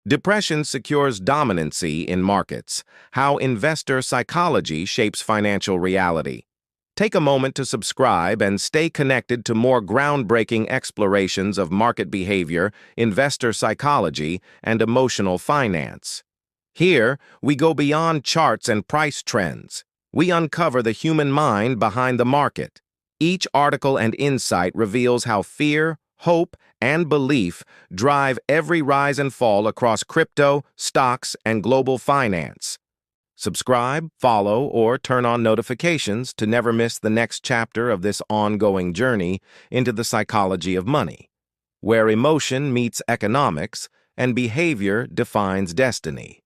Depression secures dominancy in markets. How investor psychology shapes financial reality. Take a moment to subscribe and stay connected to more groundbreaking explorations of market behavior, investor psychology, and emotional finance. Here, we go beyond charts and price trends. We uncover the human mind behind the market. Each article and insight reveals how fear, hope, and belief drive every rise and fall across crypto, stocks, and global finance. Subscribe, follow, or turn on notifications to never miss the next chapter of this ongoing journey into the psychology of money, where emotion meets economics and behavior defines destiny.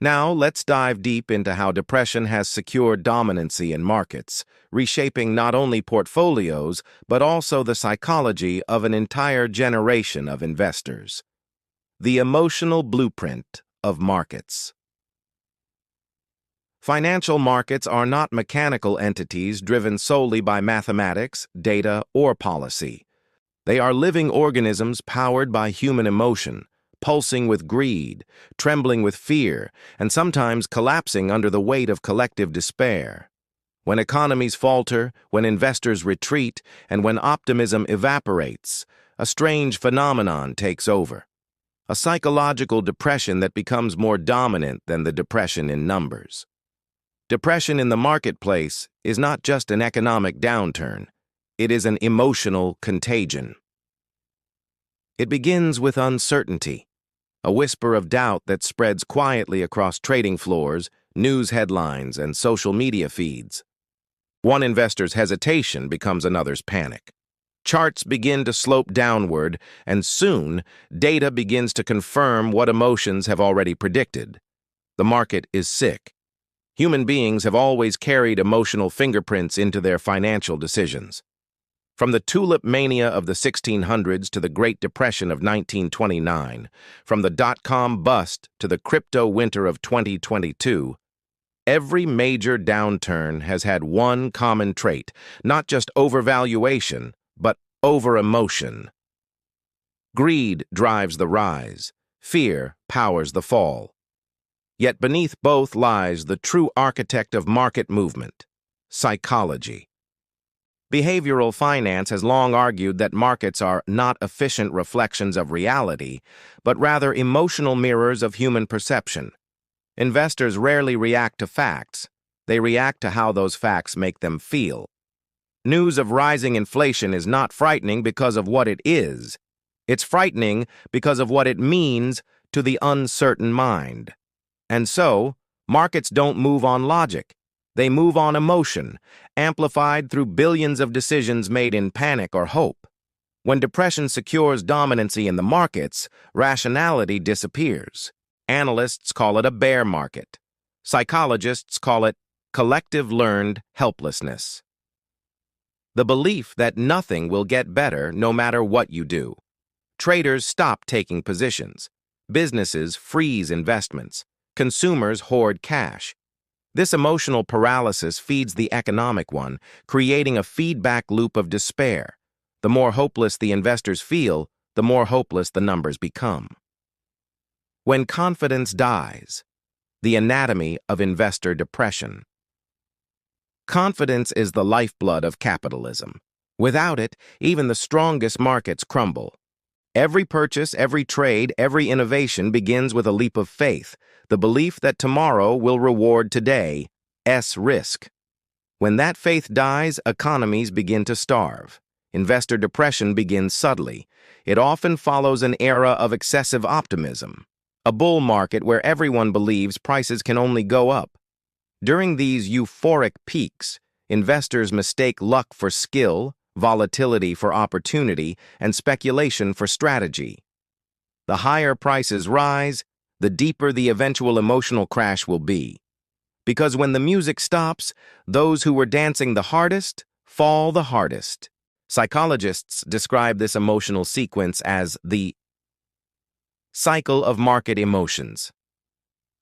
Now, let's dive deep into how depression has secured dominancy in markets, reshaping not only portfolios, but also the psychology of an entire generation of investors. The emotional blueprint of markets. Financial markets are not mechanical entities driven solely by mathematics, data, or policy. They are living organisms powered by human emotion, pulsing with greed, trembling with fear, and sometimes collapsing under the weight of collective despair. When economies falter, when investors retreat, and when optimism evaporates, a strange phenomenon takes over. A psychological depression that becomes more dominant than the depression in numbers. Depression in the marketplace is not just an economic downturn, it is an emotional contagion. It begins with uncertainty, a whisper of doubt that spreads quietly across trading floors, news headlines, and social media feeds. One investor's hesitation becomes another's panic. Charts begin to slope downward, and soon, data begins to confirm what emotions have already predicted. The market is sick. Human beings have always carried emotional fingerprints into their financial decisions. From the tulip mania of the 1600s to the Great Depression of 1929, from the dot-com bust to the crypto winter of 2022, every major downturn has had one common trait, not just overvaluation, but over-emotion. Greed drives the rise, fear powers the fall. Yet beneath both lies the true architect of market movement, psychology. Behavioral finance has long argued that markets are not efficient reflections of reality, but rather emotional mirrors of human perception. Investors rarely react to facts. They react to how those facts make them feel. News of rising inflation is not frightening because of what it is. It's frightening because of what it means to the uncertain mind. And so, markets don't move on logic. They move on emotion, amplified through billions of decisions made in panic or hope. When depression secures dominancy in the markets, rationality disappears. Analysts call it a bear market. Psychologists call it collective learned helplessness. The belief that nothing will get better no matter what you do. Traders stop taking positions. Businesses freeze investments. Consumers hoard cash. This emotional paralysis feeds the economic one, creating a feedback loop of despair. The more hopeless the investors feel, the more hopeless the numbers become. When confidence dies, the anatomy of investor depression. Confidence is the lifeblood of capitalism. Without it, even the strongest markets crumble. Every purchase, every trade, every innovation begins with a leap of faith, the belief that tomorrow will reward today's risk. When that faith dies, economies begin to starve. Investor depression begins subtly. It often follows an era of excessive optimism, a bull market where everyone believes prices can only go up. During these euphoric peaks, investors mistake luck for skill, volatility for opportunity, and speculation for strategy. The higher prices rise, the deeper the eventual emotional crash will be. Because when the music stops, those who were dancing the hardest fall the hardest. Psychologists describe this emotional sequence as the cycle of market emotions.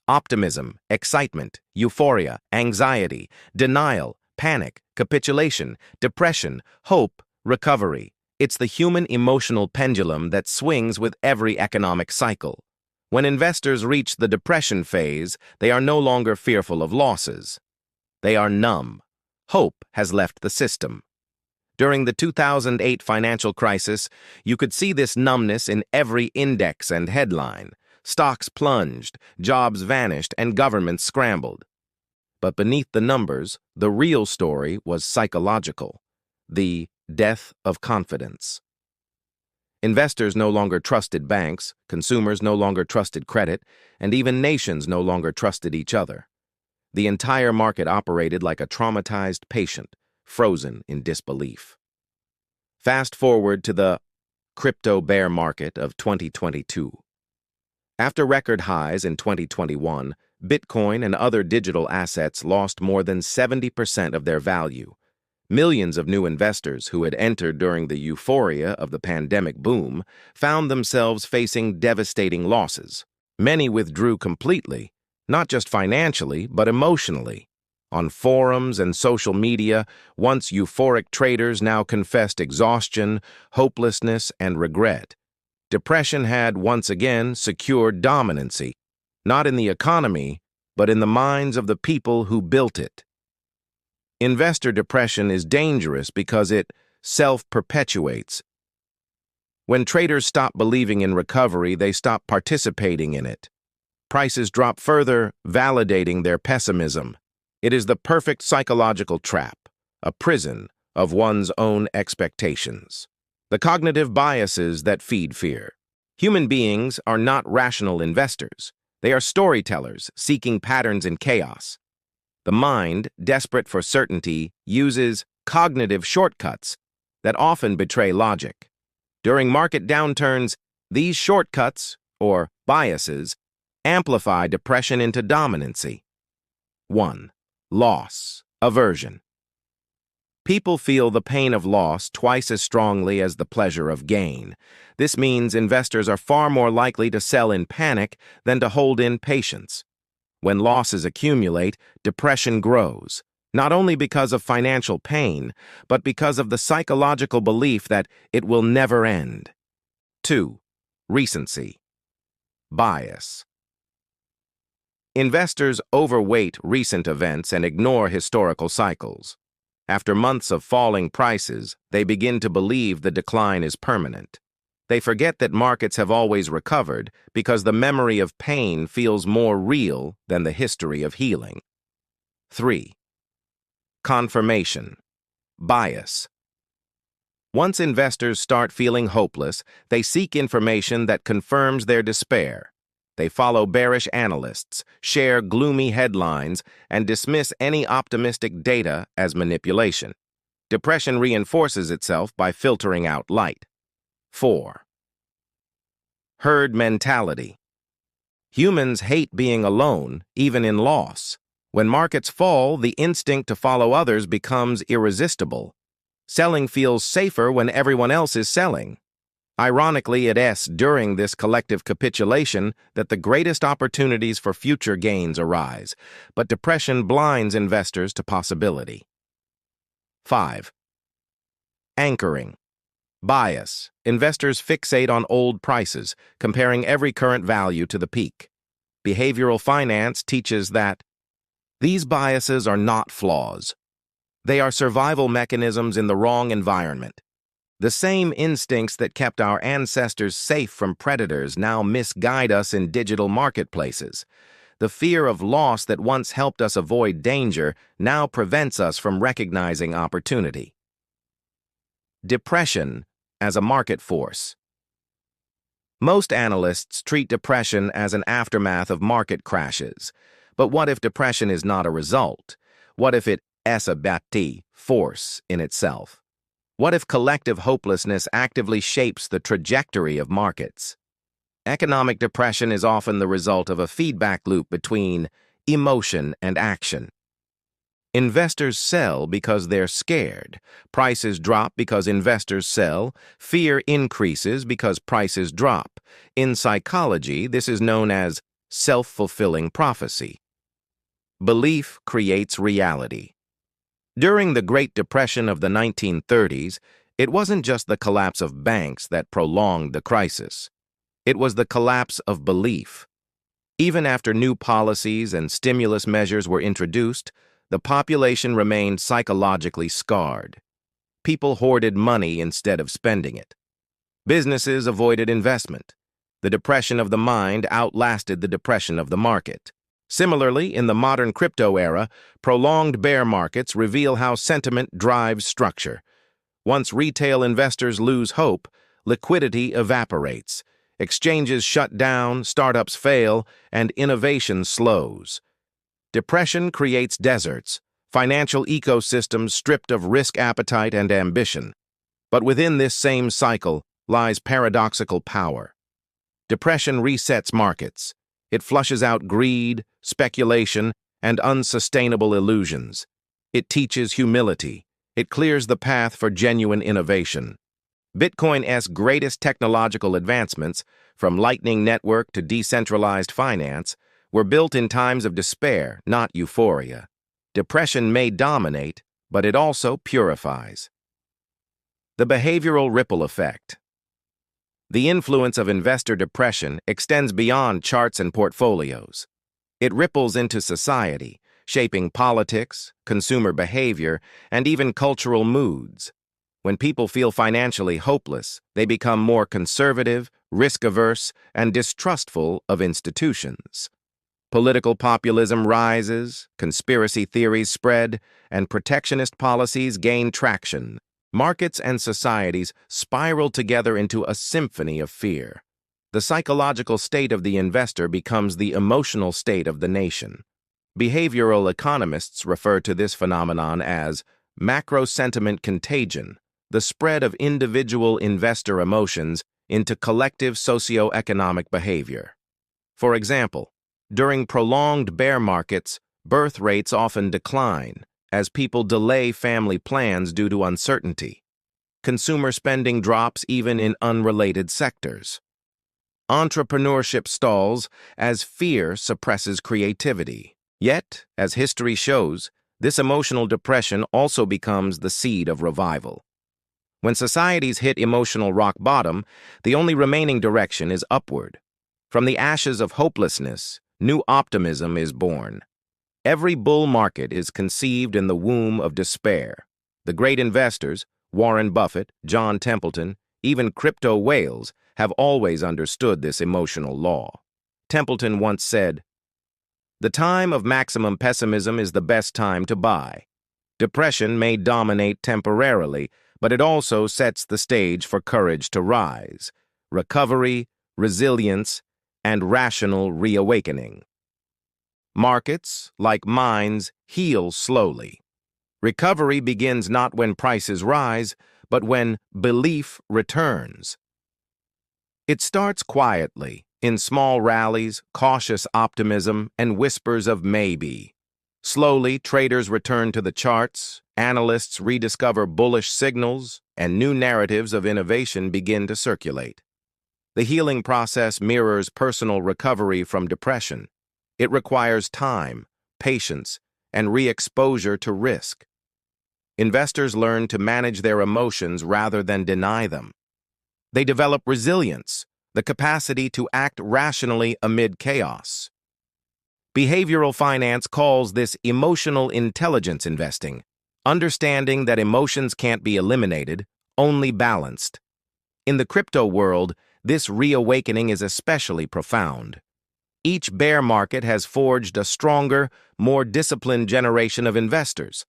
Optimism, excitement, euphoria, anxiety, denial, panic, capitulation, depression, hope, recovery. It's the human emotional pendulum that swings with every economic cycle. When investors reach the depression phase, they are no longer fearful of losses. They are numb. Hope has left the system. During the 2008 financial crisis, you could see this numbness in every index and headline. Stocks plunged, jobs vanished, and governments scrambled. But beneath the numbers, the real story was psychological. The death of confidence. Investors no longer trusted banks, consumers no longer trusted credit, and even nations no longer trusted each other. The entire market operated like a traumatized patient, frozen in disbelief. Fast forward to the crypto bear market of 2022. After record highs in 2021, Bitcoin and other digital assets lost more than 70% of their value. Millions of new investors who had entered during the euphoria of the pandemic boom found themselves facing devastating losses. Many withdrew completely, not just financially, but emotionally. On forums and social media, once euphoric traders now confessed exhaustion, hopelessness, and regret. Depression had once again secured dominancy, not in the economy, but in the minds of the people who built it. Investor depression is dangerous because it self-perpetuates. When traders stop believing in recovery, they stop participating in it. Prices drop further, validating their pessimism. It is the perfect psychological trap, a prison of one's own expectations. The cognitive biases that feed fear. Human beings are not rational investors. They are storytellers seeking patterns in chaos. The mind, desperate for certainty, uses cognitive shortcuts that often betray logic. During market downturns, these shortcuts, or biases, amplify depression into dominancy. 1. Loss, aversion. People feel the pain of loss twice as strongly as the pleasure of gain. This means investors are far more likely to sell in panic than to hold in patience. When losses accumulate, depression grows, not only because of financial pain, but because of the psychological belief that it will never end. 2. Recency, bias. Investors overweight recent events and ignore historical cycles. After months of falling prices, they begin to believe the decline is permanent. They forget that markets have always recovered because the memory of pain feels more real than the history of healing. 3. Confirmation, bias. Once investors start feeling hopeless, they seek information that confirms their despair. They follow bearish analysts, share gloomy headlines, and dismiss any optimistic data as manipulation. Depression reinforces itself by filtering out light. 4. Herd mentality. Humans hate being alone, even in loss. When markets fall, the instinct to follow others becomes irresistible. Selling feels safer when everyone else is selling. Ironically, it's during this collective capitulation that the greatest opportunities for future gains arise, but depression blinds investors to possibility. 5. Anchoring, bias. Investors fixate on old prices, comparing every current value to the peak. Behavioral finance teaches that these biases are not flaws. They are survival mechanisms in the wrong environment. The same instincts that kept our ancestors safe from predators now misguide us in digital marketplaces. The fear of loss that once helped us avoid danger now prevents us from recognizing opportunity. Depression as a market force. Most analysts treat depression as an aftermath of market crashes. But what if depression is not a result? What if it is a force in itself? What if collective hopelessness actively shapes the trajectory of markets? Economic depression is often the result of a feedback loop between emotion and action. Investors sell because they're scared. Prices drop because investors sell. Fear increases because prices drop. In psychology, this is known as self-fulfilling prophecy. Belief creates reality. During the Great Depression of the 1930s, it wasn't just the collapse of banks that prolonged the crisis. It was the collapse of belief. Even after new policies and stimulus measures were introduced, the population remained psychologically scarred. People hoarded money instead of spending it. Businesses avoided investment. The depression of the mind outlasted the depression of the market. Similarly, in the modern crypto era, prolonged bear markets reveal how sentiment drives structure. Once retail investors lose hope, liquidity evaporates. Exchanges shut down, startups fail, and innovation slows. Depression creates deserts, financial ecosystems stripped of risk appetite and ambition. But within this same cycle lies paradoxical power. Depression resets markets. It flushes out greed, speculation, and unsustainable illusions. It teaches humility. It clears the path for genuine innovation. Bitcoin's greatest technological advancements, from Lightning Network to decentralized finance, were built in times of despair, not euphoria. Depression may dominate, but it also purifies. The behavioral ripple effect. The influence of investor depression extends beyond charts and portfolios. It ripples into society, shaping politics, consumer behavior, and even cultural moods. When people feel financially hopeless, they become more conservative, risk-averse, and distrustful of institutions. Political populism rises, conspiracy theories spread, and protectionist policies gain traction. Markets and societies spiral together into a symphony of fear. The psychological state of the investor becomes the emotional state of the nation. Behavioral economists refer to this phenomenon as macro-sentiment contagion, the spread of individual investor emotions into collective socio-economic behavior. For example, during prolonged bear markets, birth rates often decline, as people delay family plans due to uncertainty. Consumer spending drops even in unrelated sectors. Entrepreneurship stalls as fear suppresses creativity. Yet, as history shows, this emotional depression also becomes the seed of revival. When societies hit emotional rock bottom, the only remaining direction is upward. From the ashes of hopelessness, new optimism is born. Every bull market is conceived in the womb of despair. The great investors, Warren Buffett, John Templeton, even crypto whales, have always understood this emotional law. Templeton once said, "The time of maximum pessimism is the best time to buy. Depression may dominate temporarily, but it also sets the stage for courage to rise, recovery, resilience, and rational reawakening." Markets, like mines, heal slowly. Recovery begins not when prices rise, but when belief returns. It starts quietly, in small rallies, cautious optimism, and whispers of maybe. Slowly, traders return to the charts, analysts rediscover bullish signals, and new narratives of innovation begin to circulate. The healing process mirrors personal recovery from depression. It requires time, patience, and re-exposure to risk. Investors learn to manage their emotions rather than deny them. They develop resilience, the capacity to act rationally amid chaos. Behavioral finance calls this emotional intelligence investing, understanding that emotions can't be eliminated, only balanced. In the crypto world, this reawakening is especially profound. Each bear market has forged a stronger, more disciplined generation of investors.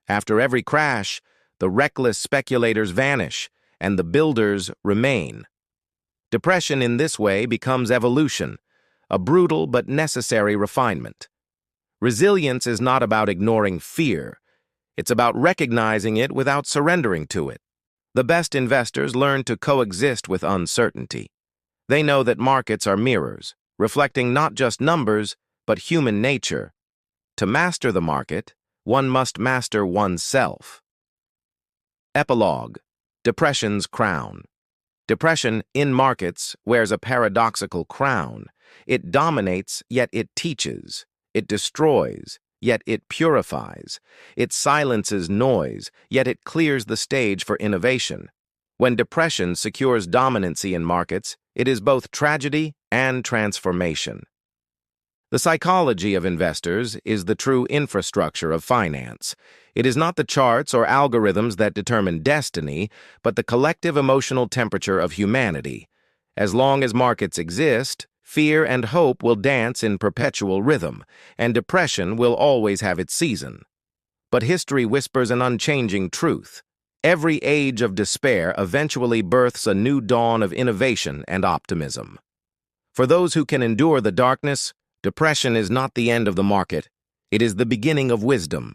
After every crash, the reckless speculators vanish, and the builders remain. Depression in this way becomes evolution, a brutal but necessary refinement. Resilience is not about ignoring fear. It's about recognizing it without surrendering to it. The best investors learn to coexist with uncertainty. They know that markets are mirrors, reflecting not just numbers, but human nature. To master the market, one must master oneself. Epilogue: Depression's crown. Depression, in markets, wears a paradoxical crown. It dominates, yet it teaches. It destroys, yet it purifies. It silences noise, yet it clears the stage for innovation. When depression secures dominancy in markets, It is both tragedy and transformation. The psychology of investors is the true infrastructure of finance. It is not the charts or algorithms that determine destiny, but the collective emotional temperature of humanity. As long as markets exist, fear and hope will dance in perpetual rhythm, and depression will always have its season. But history whispers an unchanging truth. Every age of despair eventually births a new dawn of innovation and optimism. For those who can endure the darkness, depression is not the end of the market. It is the beginning of wisdom.